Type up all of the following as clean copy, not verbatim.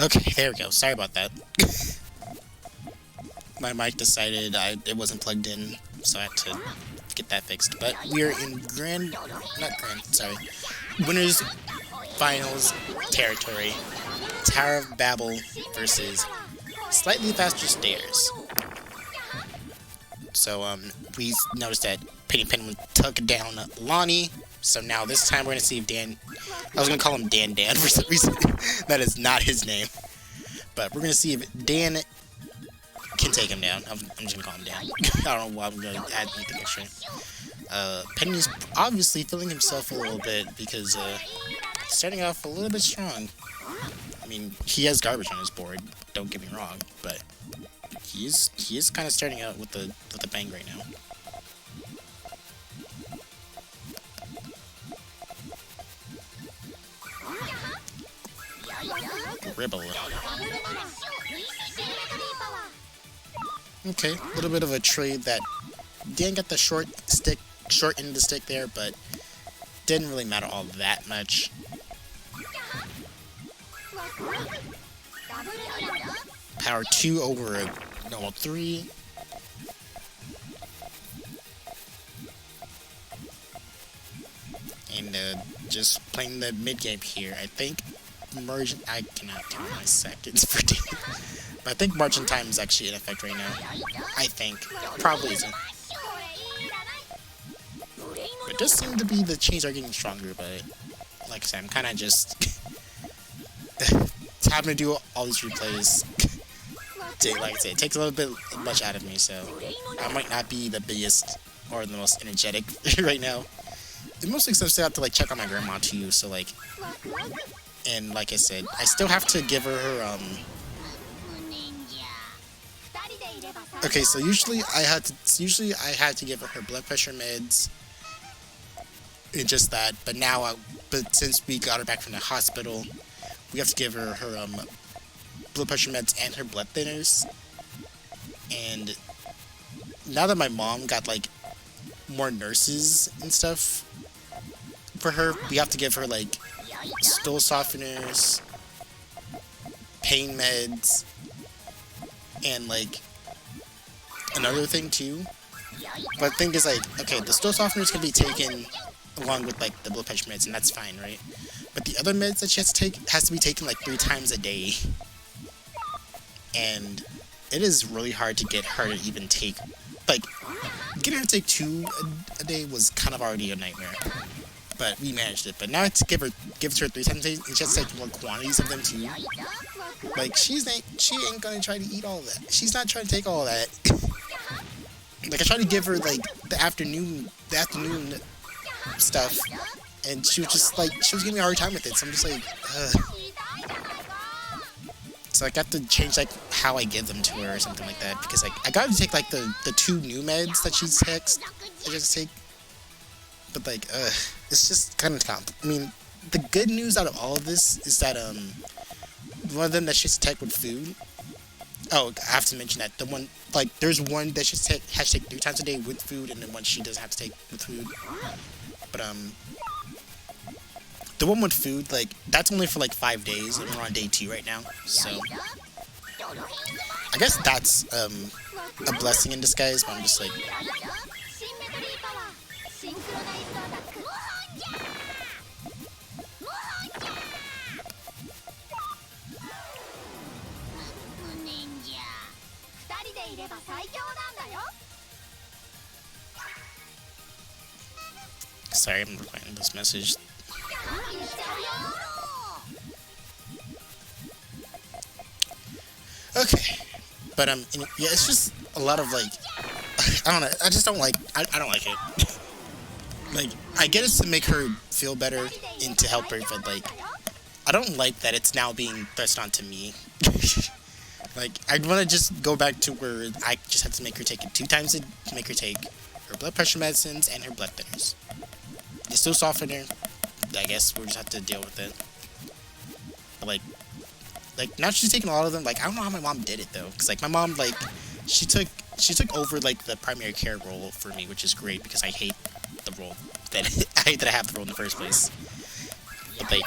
Okay, there we go. Sorry about that. My mic decided it wasn't plugged in, so I had to get that fixed. But we are in winners finals territory. Tower of Babel versus Slightly Faster Stairs. So we noticed that PennyPen took down Lonnie. So now this time we're gonna see if Dan. I was gonna call him Dan for some reason. That is not his name. But we're gonna see if Dan can take him down. I'm just gonna call him Dan. I don't know why I'm gonna add the picture. Penny's obviously feeling himself a little bit because starting off a little bit strong. I mean, he has garbage on his board. Don't get me wrong, but he is kind of starting out with a bang right now. Ribble. Okay, a little bit of a trade that Dan got the short end of the stick there, but didn't really matter all that much. Power 2 over a normal 3. And just playing the mid game here. I think I cannot count my seconds for Dan. But I think margin time is actually in effect right now. I think. Probably isn't. It does seem to be the chains are getting stronger, but like I said, I'm kind of just having to do all these replays. Like I said, it takes a little bit much out of me, so I might not be the biggest or the most energetic right now. It mostly because I still have to like check on my grandma too, so like, and like I said, I still have to give her okay, so usually I had to give her blood pressure meds and just that, but now but since we got her back from the hospital, we have to give her blood pressure meds and her blood thinners. And now that my mom got like more nurses and stuff for her, we have to give her like stool softeners, pain meds, and like another thing too. But the thing is, like, okay, the stool softeners can be taken along with like the blood pressure meds, and that's fine, right? But the other meds that she has to take has to be taken like 3 times a day. And it is really hard to get her to even take, like, getting her to take 2 a day was kind of already a nightmare. But we managed it. But now to give it to her 3 times a day, and she has to take more quantities of them too. Like, she ain't gonna try to eat all of that. She's not trying to take all of that. Like, I tried to give her like the afternoon stuff, and she was just like, she was giving me a hard time with it. So I'm just like, so I got to change like how I give them to her or something like that, because like I got to take like the 2 new meds that she takes. I just take, but like it's just kind of I mean, the good news out of all of this is that one of them that she has to take with food. Oh, I have to mention that the one, like, there's one that she has to take 3 times a day with food, and then one she doesn't have to take with food. But the one with food, like, that's only for like 5 days, and we're on day 2 right now. So I guess that's a blessing in disguise. But I'm just like, sorry, I'm replying this message. Okay, but yeah, it's just a lot of like, I don't know. I just don't like. I don't like it. Like, I get it's to make her feel better and to help her, but like, I don't like that it's now being thrust onto me. Like, I'd want to just go back to where I just have to make her take it 2 times to make her take her blood pressure medicines and her blood thinners. It's still softener. I guess we'll just have to deal with it. But like now she's taking a lot of them. Like, I don't know how my mom did it though, because like my mom, like, she took over like the primary care role for me, which is great because I hate the role that I have the role in the first place. But like,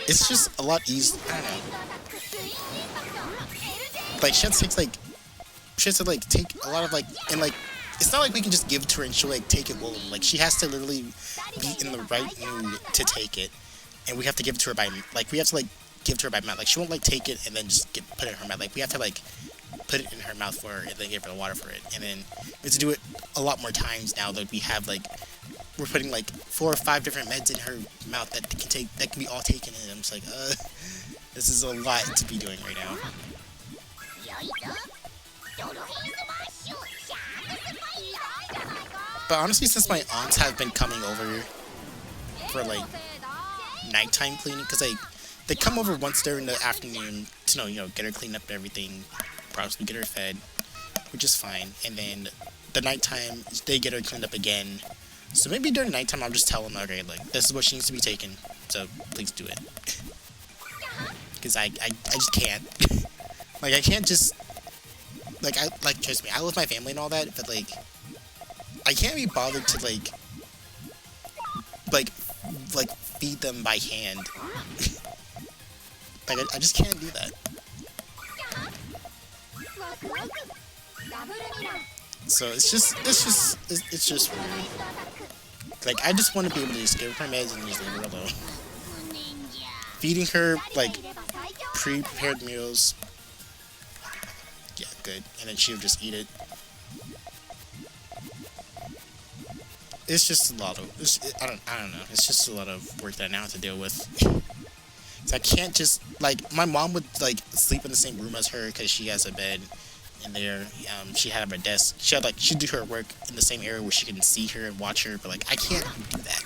It's just a lot easier. I don't know. Like she has to take take a lot of and it's not like we can just give it to her and she'll take it willingly. Like she has to literally be in the right mood to take it, and we have to give it to her by we have to give it to her by mouth. Like she won't take it and then just put it in her mouth. Like we have to put it in her mouth for her and then give her the water for it, and then we have to do it a lot more times now that we have we're putting 4 or 5 different meds in her mouth that can be all taken, and I'm just this is a lot to be doing right now. But honestly, since my aunts have been coming over for nighttime cleaning, because they come over once during the afternoon to get her cleaned up and everything, probably get her fed, which is fine, and then the nighttime they get her cleaned up again. So maybe during nighttime I'll just tell them, okay, this is what she needs to be taken, so please do it. Because I just can't. I can't just trust me, I love my family and all that, but I can't be bothered to feed them by hand. I just can't do that. So it's just weird. I just want to be able to just give her meds and just leave her alone. Feeding her pre-prepared meals. Yeah, good. And then she'll just eat it. It's just a lot of I don't know. It's just a lot of work that I now have to deal with. So I can't just my mom would sleep in the same room as her because she has a bed in there. She had her desk. She'd do her work in the same area where she can see her and watch her. But I can't do that.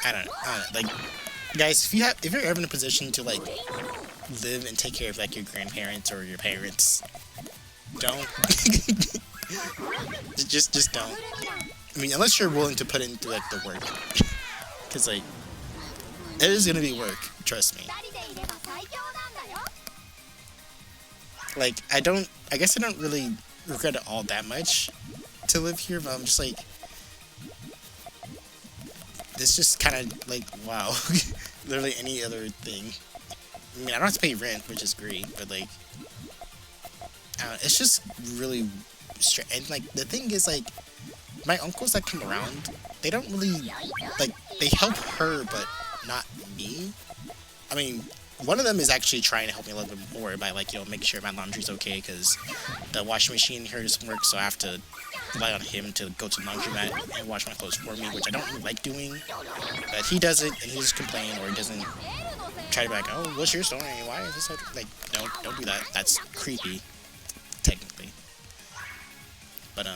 I don't know. Guys, if you're ever in a position to live and take care of your grandparents or your parents, don't. just don't. I mean, unless you're willing to put into the work, because it is gonna be work. Trust me. I guess I don't really regret it all that much to live here, but I'm just it's just kind of wow. Literally any other thing. I mean, I don't have to pay rent, which is great, but it's just really strange. And the thing is, my uncles that come around, they don't really they help her, but not me. I mean, one of them is actually trying to help me a little bit more by making sure my laundry's okay, because the washing machine here doesn't work, so I have to rely on him to go to the laundromat and wash my clothes for me, which I don't really like doing. But he does it, and he just complains, or he doesn't try to be oh, what's your story? Why is this so no, don't do that. That's creepy, technically. But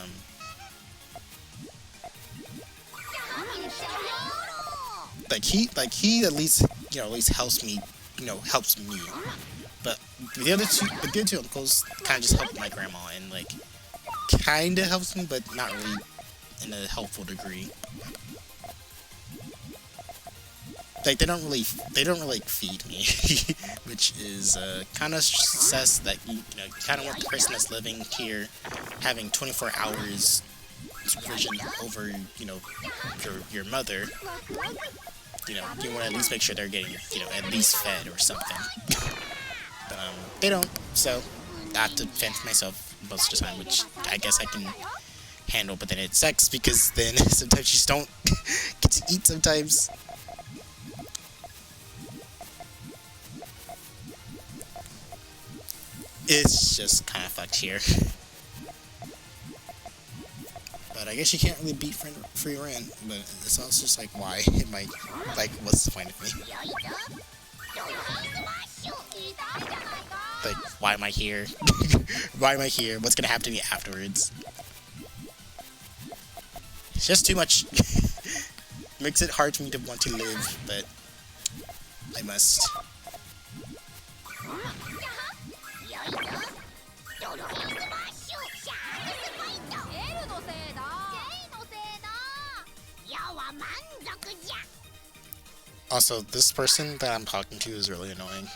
he at least helps me, But the other two uncles kind of just help my grandma, and kind of helps me, but not really in a helpful degree. They don't really feed me, which is kind of success that you kind of want the person that's living here having 24 hours supervision over your mother. You want to at least make sure they're getting at least fed or something. But they don't, so I have to fend for myself most of the time, which I guess I can handle. But then it sucks because then sometimes you just don't get to eat sometimes. It's just kind of fucked here. But I guess you can't really beat free rent. But it's also just why? What's the point of me? Why am I here? Why am I here? What's gonna happen to me afterwards? It's just too much. Makes it hard for me to want to live, but I must. Also, this person that I'm talking to is really annoying.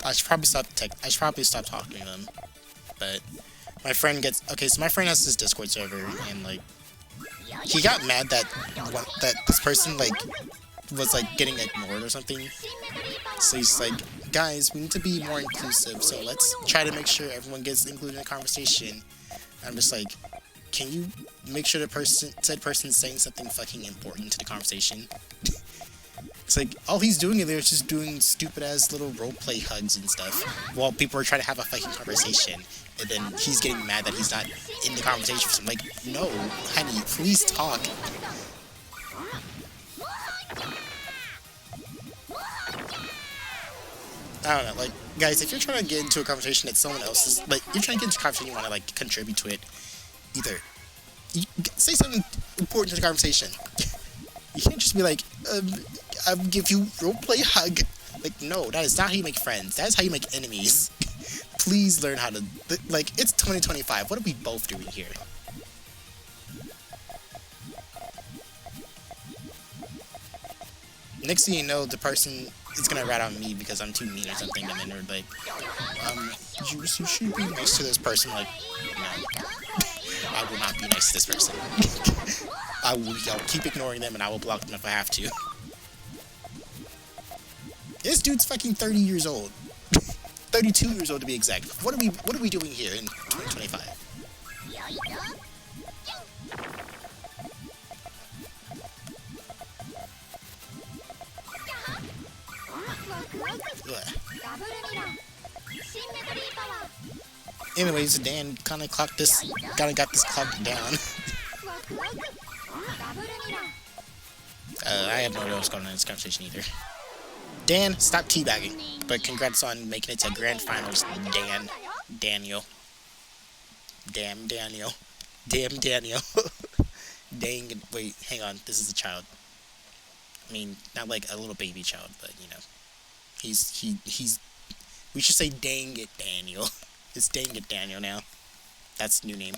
I should probably stop talking to them. But my friend gets so my friend has this Discord server, and like he got mad that this person like was like getting ignored or something. So he's like, guys, we need to be more inclusive. So let's try to make sure everyone gets included in the conversation. I'm just like, can you make sure said person's saying something fucking important to the conversation? It's like, all he's doing in there is just doing stupid-ass little roleplay hugs and stuff, while people are trying to have a fucking conversation, and then he's getting mad that he's not in the conversation. So I'm like, no, honey, please talk. I don't know, like, guys, if you're trying to get into a conversation that someone else is, like, you're trying to get into a conversation, you want to, like, contribute to it, either say something important to the conversation. You can't just be like, I'll give you roleplay hug. Like, no, that is not how you make friends. That is how you make enemies. Please learn how to, like, it's 2025. What are we both doing here? Next thing you know, the person is gonna rat on me because I'm too mean or something, and then they're like, you should be nice to this person. Like, no. I will not be nice to this person. I'll keep ignoring them, and I will block them if I have to. This dude's fucking 30 years old. 32 years old to be exact. What are we doing here in 2025? Ugh. Anyways, Dan kind of got this clocked down. I have no idea what's going on in this conversation either. Dan, stop teabagging. But congrats on making it to grand finals, Daniel. Damn, Daniel. Dang, wait, hang on, this is a child. I mean, not like a little baby child, but, you know. We should say dang it, Daniel. It's dang it, Daniel now. That's new name.